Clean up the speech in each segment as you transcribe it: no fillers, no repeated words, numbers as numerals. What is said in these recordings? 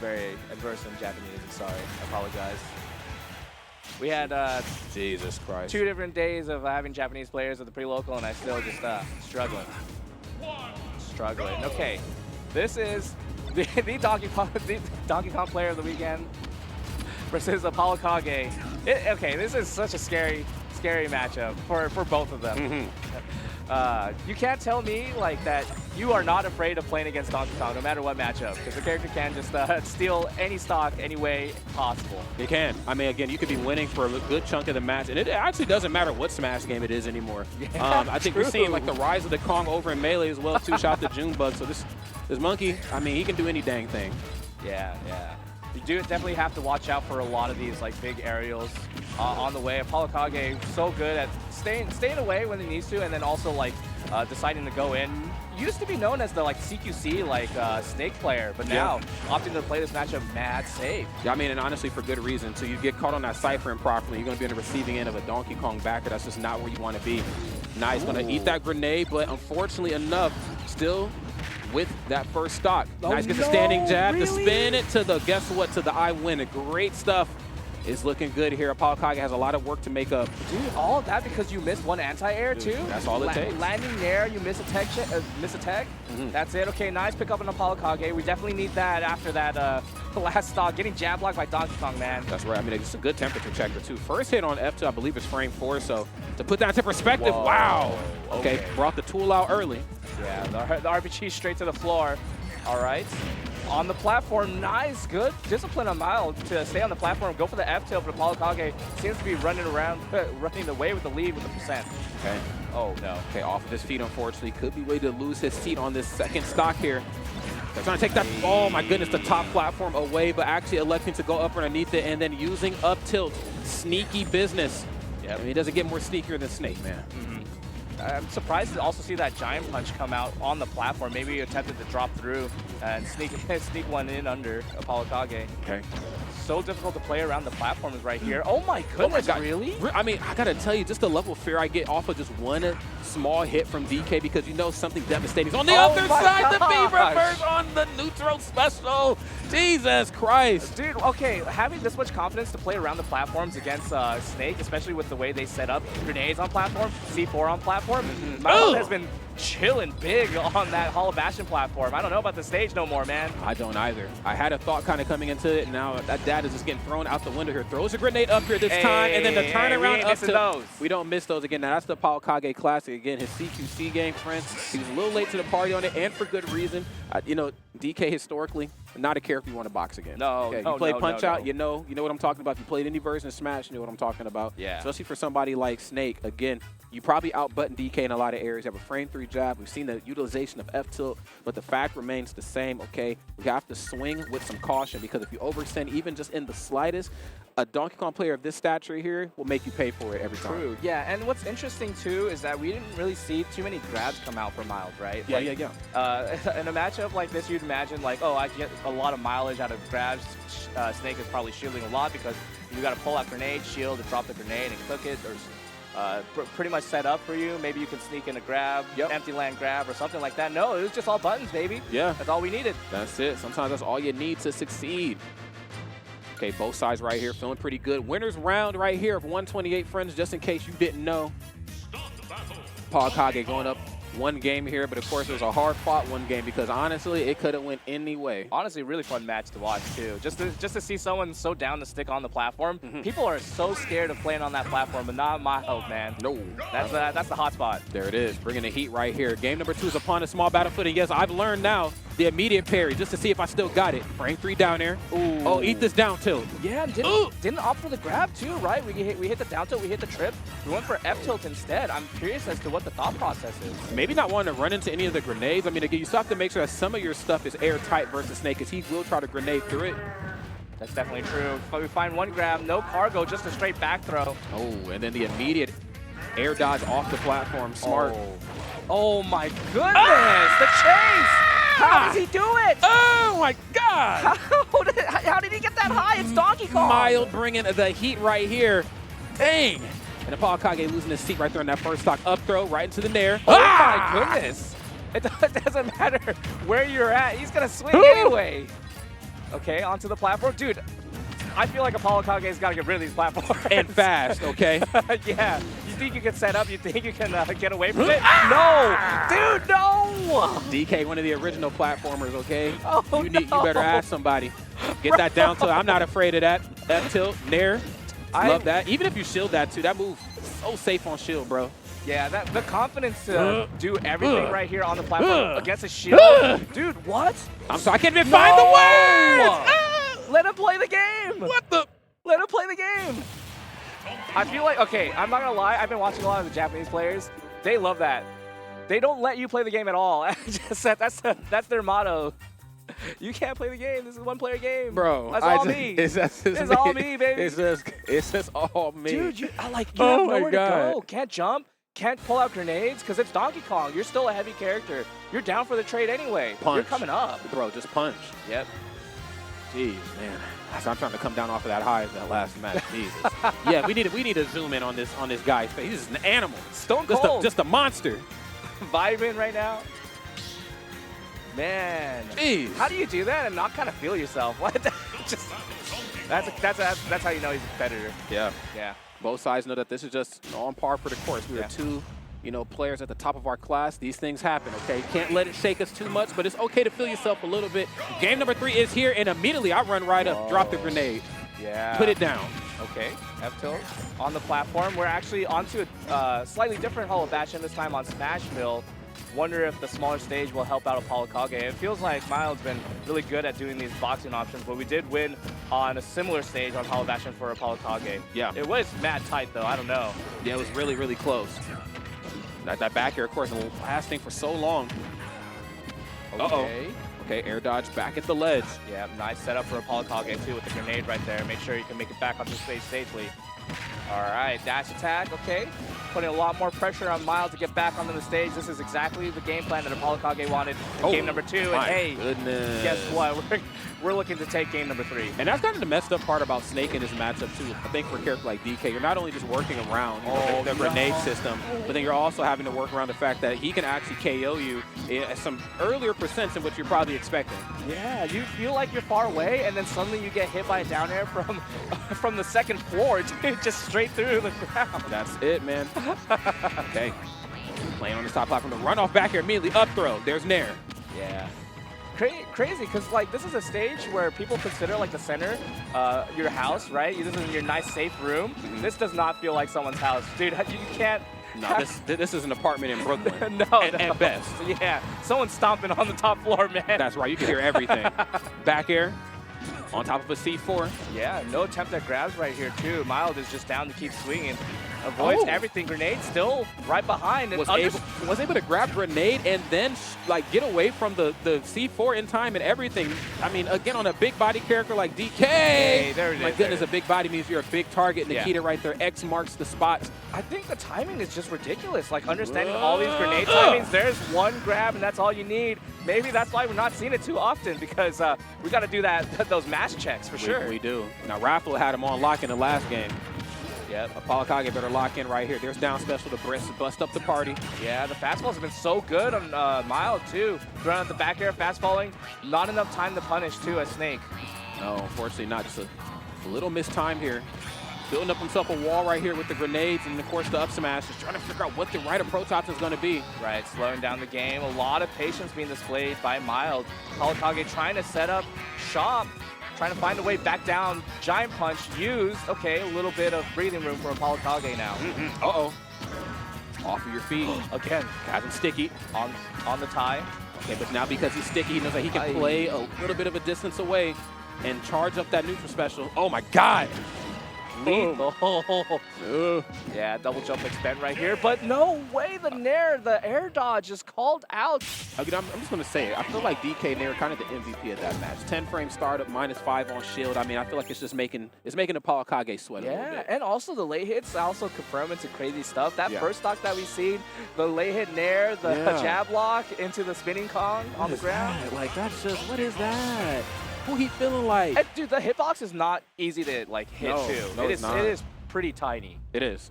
very adverse in Japanese. I'm sorry. I apologize. We had Jesus Christ. 2 different days of having Japanese players at the pre-local, and I still just struggling. Struggling. Okay, this is the Donkey Kong player of the weekend versus ApolloKage. Okay, this is such a scary matchup for both of them. You can't tell me like that you are not afraid of playing against Donkey Kong no matter what matchup, because the character can just steal any stock any way possible. It can. I mean, again, you could be winning for a good chunk of the match, and it actually doesn't matter what Smash game it is anymore. Yeah, I think we're seeing like the rise of the Kong over in Melee as well too. Shout out to Junebug. So this monkey, I mean, he can do any dang thing. Yeah. You do definitely have to watch out for a lot of these like big aerials on the way. ApolloKage so good at staying away when he needs to, and then also like deciding to go in. Used to be known as the like CQC like snake player, but now opting to play this matchup mad safe. Yeah, I mean, and honestly for good reason. So you get caught on that cypher improperly, you're going to be on the receiving end of a Donkey Kong backer. That's just not where you want to be. Now he's going to eat that grenade, but unfortunately enough, still with that first stock. Nice gets a standing jab to spin it to the, guess what, to the I win. Great stuff is looking good here. ApolloKage has a lot of work to make up. Dude, all of that because you missed one anti-air too? That's all it takes. Landing there, you miss a tech. That's it. Okay, nice pick up on ApolloKage. We definitely need that after that last stock. Getting jab blocked by Donkey Kong, man. That's right. I mean, it's a good temperature checker too. First hit on F2, I believe, is frame 4. So to put that into perspective, wow. Okay, brought the tool out early. Yeah, the RPG straight to the floor. All right. On the platform, nice, good discipline on Mild to stay on the platform, go for the F tilt, but ApolloKage seems to be running away with the lead with the percent. Okay. Oh no. Okay, off of his feet, unfortunately. Could be way to lose his seat on this second stock here. They're trying to take that, oh my goodness, the top platform away, but actually electing to go up underneath it and then using up tilt. Sneaky business. Yeah, I mean, he doesn't get more sneakier than Snake, man. I'm surprised to also see that giant punch come out on the platform. Maybe he attempted to drop through and sneak one in under ApolloKage. Okay. So difficult to play around the platforms right here. Oh my goodness, really? I mean, I gotta tell you, just the level of fear I get off of just one small hit from DK, because you know something devastating is on the other side. The Beaver first on the neutral special. Jesus Christ. Dude, okay, having this much confidence to play around the platforms against Snake, especially with the way they set up grenades on platform, C4 on platform, Mild has been chilling big on that Hollow Bastion platform. I don't know about the stage no more, man. I don't either. I had a thought kind of coming into it, and now that data is just getting thrown out the window here. Throws a grenade up here this time, and then the turnaround up to those. We don't miss those again. Now that's the ApolloKage classic. Again, his CQC game, friends. He was a little late to the party on it, and for good reason. You know, DK historically, not a character you want to box again. No, okay, no, you play no, Punch-Out, no. you know what I'm talking about. If you played any version of Smash, you know what I'm talking about. Yeah. Especially for somebody like Snake. Again, you probably out-button DK in a lot of areas. You have a frame 3 jab. We've seen the utilization of F-tilt, but the fact remains the same, okay? We have to swing with some caution, because if you overextend even just in the slightest, a Donkey Kong player of this stature here will make you pay for it every time. True, yeah, and what's interesting too is that we didn't really see too many grabs come out for Mild, right? Yeah, like, yeah. In a matchup like this, you'd imagine like, oh, I get a lot of mileage out of grabs. Snake is probably shielding a lot because you got to pull out grenade, shield, and drop the grenade and cook it. There's pretty much set up for you. Maybe you can sneak in a grab, empty land grab, or something like that. No, it was just all buttons, baby. Yeah. That's all we needed. That's it. Sometimes that's all you need to succeed. Okay, both sides right here feeling pretty good. Winner's round right here of 128, friends, just in case you didn't know. ApolloKage going up one game here, but of course it was a hard-fought one game, because honestly, it could have went any way. Honestly, really fun match to watch too. Just to see someone so down to stick on the platform. People are so scared of playing on that platform, but not my hope, man. No. That's the hot spot. There it is, bringing the heat right here. Game number 2 is upon a small battle footing. Yes, I've learned now the immediate parry, just to see if I still got it. Frame 3 down there. Ooh. Oh, eat this down tilt. Yeah, didn't opt for the grab too, right? We hit the down tilt, we hit the trip. We went for F tilt instead. I'm curious as to what the thought process is. Maybe not wanting to run into any of the grenades. I mean, again, you still have to make sure that some of your stuff is airtight versus Snake, because he will try to grenade through it. That's definitely true. But we find one grab, no cargo, just a straight back throw. Oh, and then the immediate air dodge off the platform. Smart. Oh my goodness, the chase! How does he do it? Oh my God! How did he get that high? It's Donkey Kong. Mild bringing the heat right here. Dang! And ApolloKage losing his seat right there on that first stock. Up throw right into the nair. Oh my goodness! It doesn't matter where you're at. He's gonna swing anyway. Okay, onto the platform. Dude, I feel like ApolloKage's got to get rid of these platforms. And fast, okay? Yeah. You think you can set up? You think you can get away from it? No! Dude, no! DK, one of the original platformers, okay? Oh, You better ask somebody. Get that down tilt. I'm not afraid of that. That tilt, Nair. Love that. Even if you shield that too, that move so safe on shield, bro. Yeah, the confidence to do everything right here on the platform against a shield. Dude, what? I'm sorry, I can't even find the words! Let him play the game! What the? Let him play the game! I feel like, okay, I'm not gonna lie, I've been watching a lot of the Japanese players. They love that. They don't let you play the game at all. That's their motto. You can't play the game. This is a one-player game. Bro, that's all me. It's all me, baby. It's just all me. Dude, you have nowhere to God. go. Can't jump. Can't pull out grenades because it's Donkey Kong. You're still a heavy character. You're down for the trade anyway. Punch. You're coming up. Bro, just punch. Yep. Jeez, man. I'm trying to come down off of that high of that last match. Jesus. Yeah, we need to zoom in on this guy's face. He's just an animal. Stone cold. Just a monster. Vibing right now. Man. Jeez. How do you do that and not kind of feel yourself? What? That's how you know he's a competitor. Yeah. Yeah. Both sides know that this is just on par for the course. We are two, players at the top of our class. These things happen, okay? Can't let it shake us too much, but it's okay to feel yourself a little bit. Game number 3 is here, and immediately I run right up, drop the grenade. Yeah. Put it down. Okay, F-tilt on the platform. We're actually onto a slightly different Hollow Bastion, this time on Smashville. Wonder if the smaller stage will help out ApolloKage. It feels like Mild's been really good at doing these boxing options, but we did win on a similar stage on Hollow Bastion for ApolloKage. Yeah. It was mad tight, though. I don't know. Yeah, it was really, really close. That back air, of course, lasting for so long. Okay. Okay, air dodge back at the ledge. Yeah, nice setup for ApolloKage, too, with the grenade right there. Make sure you can make it back onto stage safely. All right, dash attack, okay. Putting a lot more pressure on Mild to get back onto the stage. This is exactly the game plan that ApolloKage wanted in game number 2. And hey, goodness. Guess what? We're looking to take game number 3. And that's kind of the messed up part about Snake in this matchup, too. I think for a character like DK, you're not only just working around the grenade system, but then you're also having to work around the fact that he can actually KO you at some earlier percents than what you're probably expecting. Yeah, you feel like you're far away, and then suddenly you get hit by a down air from the second floor, dude, just straight through the ground. That's it, man. Okay. Playing on the top platform. The run off back here immediately. Up throw. There's Nair. Yeah. Crazy, because like this is a stage where people consider like the center your house, right? This is your nice, safe room. This does not feel like someone's house. Dude, you can't... No, this is an apartment in Brooklyn. No, at best. Yeah, someone's stomping on the top floor, man. That's right. You can hear everything. Back air. On top of a C4. Yeah, no attempt at grabs right here, too. Mild is just down to keep swinging. Avoids everything. Grenade still right behind. Was able to grab grenade and then like get away from the C4 in time and everything. I mean, again, on a big body character like DK. Hey, there it is. My goodness, a big body means you're a big target. Nikita right there. X marks the spots. I think the timing is just ridiculous. Like understanding all these grenade timings, there's one grab and that's all you need. Maybe that's why we're not seeing it too often, because we got to do those mass checks for sure. We do. Now, Raffle had him on lock in the last game. Yep, ApolloKage better lock in right here. There's down special to bust up the party. Yeah, the fastballs have been so good on Mild, too. Throwing out the back air, fastballing. Not enough time to punish, too, as Snake. No, unfortunately not. Just a little missed time here. Building up himself a wall right here with the grenades and, of course, the up smash. Just trying to figure out what the right approach option is going to be. Right, slowing down the game. A lot of patience being displayed by Mild. ApolloKage trying to set up shop. Trying to find a way back down. Giant punch used. Okay, a little bit of breathing room for ApolloKage now. Uh-oh. Off of your feet. Again, has him sticky. On the tie. Okay, but now because he's sticky, he knows that he can play a little bit of a distance away and charge up that neutral special. Oh, my God. Yeah, double jump expend right here, but no way the Nair, the air dodge is called out. I'm just going to say it. I feel like DK Nair kind of the MVP of that match. 10 frame startup, -5 on shield. I mean, I feel like it's just making ApolloKage sweat a little bit. And also the late hits also confirm into crazy stuff. That first stock that we seen, the late hit Nair, the jab lock into the spinning Kong on the ground. Like, that's just, what is that? Who he feeling like? And dude, the hitbox is not easy to like hit too. No, it is pretty tiny. It is.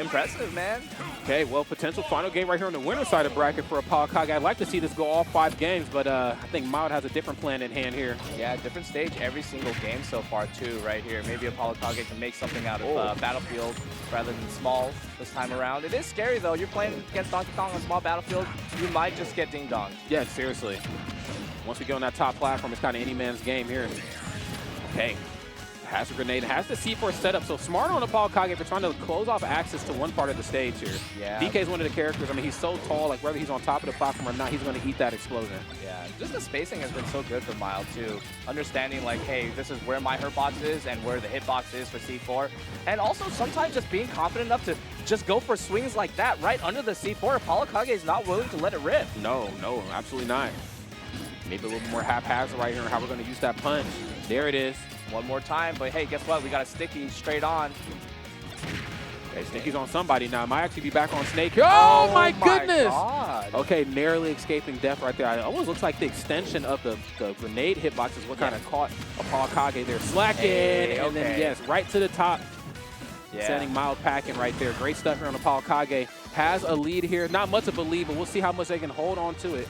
impressive, man. Okay, well, potential final game right here on the winner's side of bracket for ApolloKage. I'd like to see this go all 5 games, but I think Mild has a different plan in hand here. Yeah, different stage every single game so far, too, right here. Maybe ApolloKage can make something out of Battlefield rather than small this time around. It is scary, though. You're playing against Donkey Kong on small Battlefield. You might just get ding-donged. Yeah, seriously. Once we get on that top platform, it's kind of any man's game here. Okay. Has a grenade, has the C4 setup, so smart on ApolloKage for trying to close off access to one part of the stage here. Yeah. DK is one of the characters. I mean, he's so tall, like whether he's on top of the platform or not, he's going to eat that explosion. Yeah, just the spacing has been so good for Mild, too. Understanding, like, hey, this is where my hurtbox is and where the hitbox is for C4. And also, sometimes just being confident enough to just go for swings like that right under the C4. ApolloKage is not willing to let it rip. No, absolutely not. Maybe a little more haphazard right here on how we're going to use that punch. There it is. One more time, but hey, guess what? We got a Sticky straight on. Okay, Sticky's on somebody now. Might actually be back on Snake. Oh my goodness! God. Okay, narrowly escaping death right there. It almost looks like the extension of the grenade hitbox is what kind of caught ApolloKage there. Slacking, and then, yes, right to the top. Yeah. Sending Mild packing right there. Great stuff here on ApolloKage. Has a lead here. Not much of a lead, but we'll see how much they can hold on to it.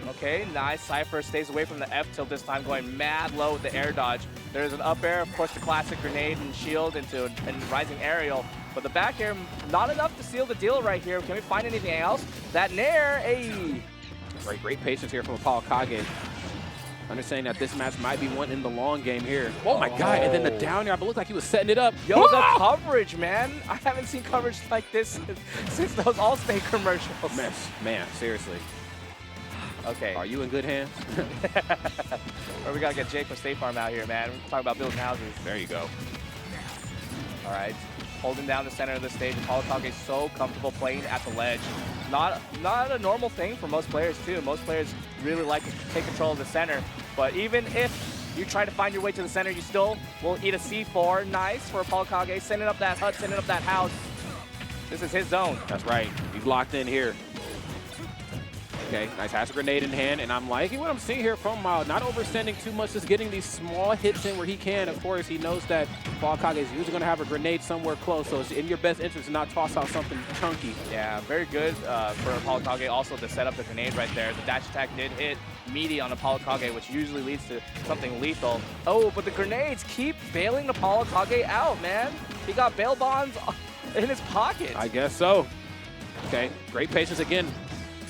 Okay, nice. Cypher stays away from the F tilt this time, going mad low with the air dodge. There's an up air, of course, the classic grenade and shield into a rising aerial. But the back air, not enough to seal the deal right here. Can we find anything else? That nair, hey! Great patience here from ApolloKage. Understanding that this match might be won in the long game here. Oh my God, and then the down air, but it looked like he was setting it up. Yo, the coverage, man. I haven't seen coverage like this since those Allstate commercials. Man, seriously. Okay. Are you in good hands? Or we got to get Jake from State Farm out here, man. We're talking about building houses. There you go. All right. Holding down the center of the stage. ApolloKage is so comfortable playing at the ledge. Not a normal thing for most players, too. Most players really like to take control of the center. But even if you try to find your way to the center, you still will eat a C4. Nice for ApolloKage. Sending up that hut, sending up that house. This is his zone. That's right. He's locked in here. Okay, nice, has a grenade in hand, and I'm liking what I'm seeing here from Mild. Not overextending too much, just getting these small hits in where he can. Of course, he knows that ApolloKage is usually going to have a grenade somewhere close, so it's in your best interest to not toss out something chunky. Yeah, very good for ApolloKage also to set up the grenade right there. The dash attack did hit meaty on ApolloKage, which usually leads to something lethal. Oh, but the grenades keep bailing ApolloKage out, man. He got bail bonds in his pocket. I guess so. Okay, great patience again.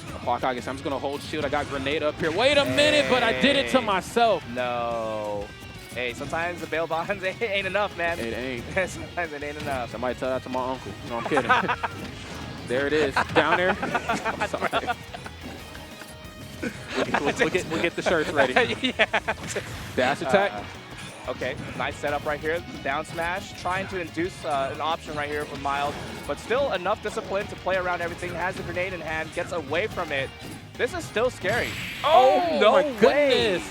ApolloKage, I'm just going to hold shield. I got grenade up here. Wait a minute, but I did it to myself. No. Hey, sometimes the bail bonds ain't enough, man. It ain't. Sometimes it ain't enough. Somebody tell that to my uncle. No, I'm kidding. There it is. Down there. I'm sorry. We'll get the shirts ready. Yeah. Dash attack. Okay, nice setup right here. Down smash, trying to induce an option right here for Mild, but still enough discipline to play around everything. Has the grenade in hand, gets away from it. This is still scary. Oh no my way. Goodness.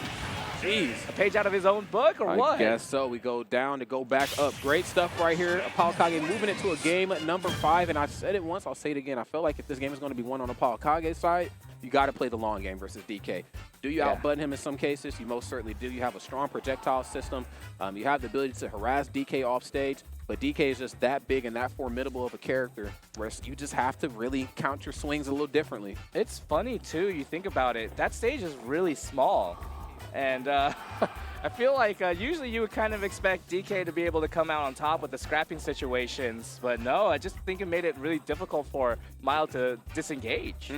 Jeez. A page out of his own book or what? I guess so. We go down to go back up. Great stuff right here. ApolloKage moving it to a game at number 5, and I said it once, I'll say it again. I feel like if this game is going to be won on ApolloKage's side, you got to play the long game versus DK. Do you outbutton him in some cases? You most certainly do. You have a strong projectile system. You have the ability to harass DK off stage, but DK is just that big and that formidable of a character where you just have to really count your swings a little differently. It's funny, too. You think about it. That stage is really small. And I feel like usually you would kind of expect DK to be able to come out on top with the scrapping situations. But no, I just think it made it really difficult for Mild to disengage.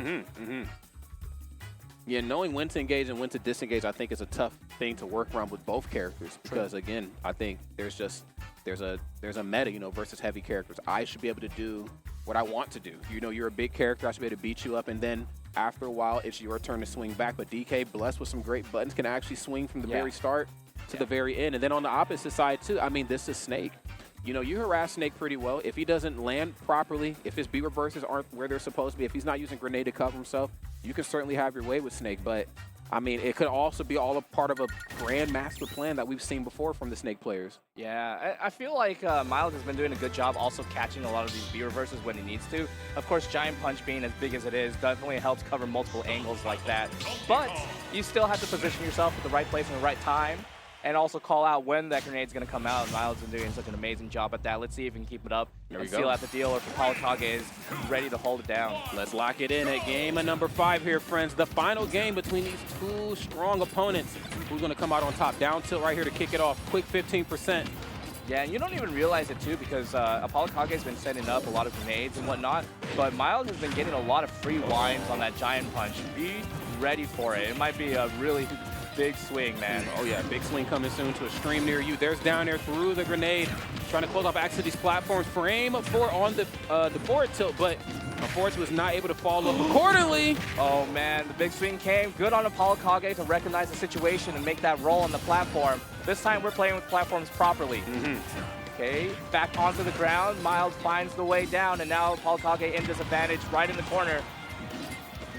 Yeah, knowing when to engage and when to disengage, I think is a tough thing to work around with both characters. Because again, I think there's a meta, versus heavy characters. I should be able to do what I want to do. You're a big character, I should be able to beat you up, and then after a while, it's your turn to swing back. But DK, blessed with some great buttons, can actually swing from the very start to the very end. And then on the opposite side, too, I mean, this is Snake. You harass Snake pretty well. If he doesn't land properly, if his B reverses aren't where they're supposed to be, if he's not using grenade to cover himself, you can certainly have your way with Snake. But, I mean, it could also be all a part of a grand master plan that we've seen before from the Snake players. Yeah, I feel like Mild has been doing a good job also catching a lot of these B reverses when he needs to. Of course, Giant Punch being as big as it is definitely helps cover multiple angles like that. But you still have to position yourself at the right place and the right time. and also call out when that grenade's going to come out. And Mild's been doing such an amazing job at that. Let's see if he can keep it up and seal out the deal, or if ApolloKage is ready to hold it down. Let's lock it in at game number 5 here, friends. The final game between these two strong opponents. Who's going to come out on top? Down tilt right here to kick it off. Quick 15%. Yeah, and you don't even realize it, too, because ApolloKage has been setting up a lot of grenades and whatnot, but Mild has been getting a lot of free winds on that giant punch. Be ready for it. It might be a really big swing, man. Oh, yeah, big swing coming soon to a stream near you. There's down there through the grenade, trying to close off access to these platforms. Frame 4 on the forward tilt, but unfortunately was not able to follow up accordingly. Oh, man, the big swing came. Good on ApolloKage to recognize the situation and make that roll on the platform. This time we're playing with platforms properly. Okay, back onto the ground. Mild finds the way down, and now ApolloKage in disadvantage right in the corner,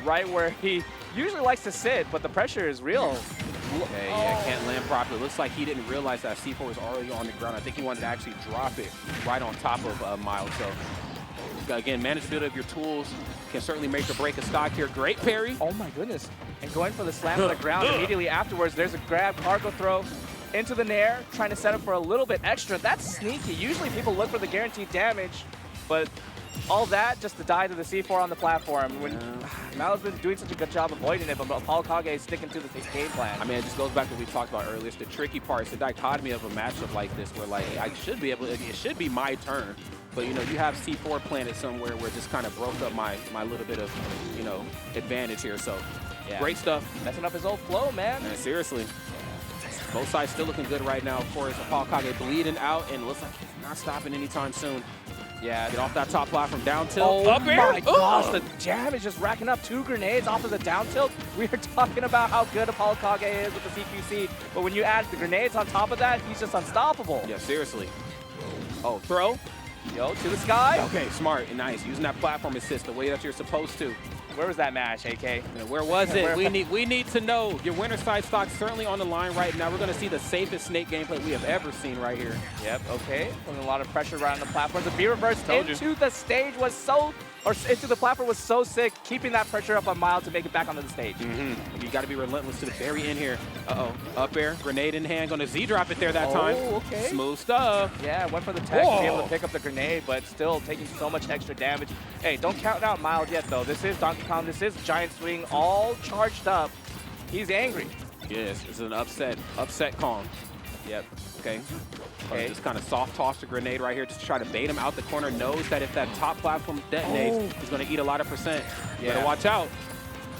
right where he usually likes to sit, but the pressure is real. Okay, yeah, can't land properly. Looks like he didn't realize that C4 was already on the ground. I think he wanted to actually drop it right on top of Mild. So, again, manageability of your tools can certainly make or break a stock here. Great parry. Oh, my goodness. And going for the slam to the ground immediately afterwards. There's a grab, cargo throw into the nair, trying to set up for a little bit extra. That's sneaky. Usually people look for the guaranteed damage, but all that just to die to the C4 on the platform. When Mild's been doing such a good job avoiding it, but ApolloKage is sticking to the game plan. I mean, it just goes back to what we talked about earlier. It's the tricky part. It's the dichotomy of a matchup like this where, like, I should be able to, it should be my turn. But, you know, you have C4 planted somewhere where it just kind of broke up my little bit of, you know, advantage here. So, yeah. Great stuff. Messing up his old flow, man. Seriously. Both sides still looking good right now. Of course, ApolloKage bleeding out and looks like he's not stopping anytime soon. Yeah, get off that top platform, down tilt. Oh my gosh, the jam is just racking up 2 grenades off of the down tilt. We are talking about how good ApolloKage is with the CQC, but when you add the grenades on top of that, he's just unstoppable. Yeah, seriously. Oh, throw. Yo, to the sky. Okay, smart and nice. Using that platform assist the way that you're supposed to. Where was that match, AK? Yeah, where was it? we need to know. Your winner side stock certainly on the line right now. We're going to see the safest Snake gameplay we have ever seen right here. Yep, okay. Putting a lot of pressure around the platform. The B reverse into the stage was so, or into the platform was so sick, keeping that pressure up on Mild to make it back onto the stage. You got to be relentless to the very end here. Up air, grenade in hand, going to Z-drop it there that time. Okay. Smooth stuff. Yeah, went for the tech to be able to pick up the grenade, but still taking so much extra damage. Hey, don't count out Mild yet, though. This is Donkey Kong. This is Giant Swing, all charged up. He's angry. Yes, this is an upset Kong. Yep, okay. Just kind of soft toss the grenade right here, just to try to bait him out the corner. Knows that if that top platform detonates, he's going to eat a lot of percent. You better watch out.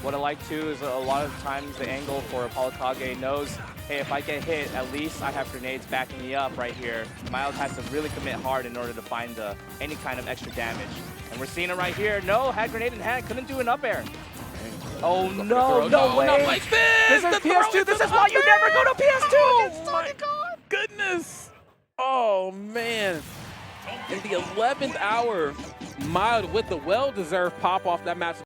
What I like, too, is a lot of times the angle for ApolloKage knows, hey, if I get hit, at least I have grenades backing me up right here. Mild has to really commit hard in order to find any kind of extra damage. And we're seeing it right here. No, had grenade in hand, couldn't do an up air. Oh, no, no way. Not like this. This is PS2. This is why you never go to PS2. Oh, my goodness. Oh, man. In the 11th hour, Mild with the well-deserved pop off that match.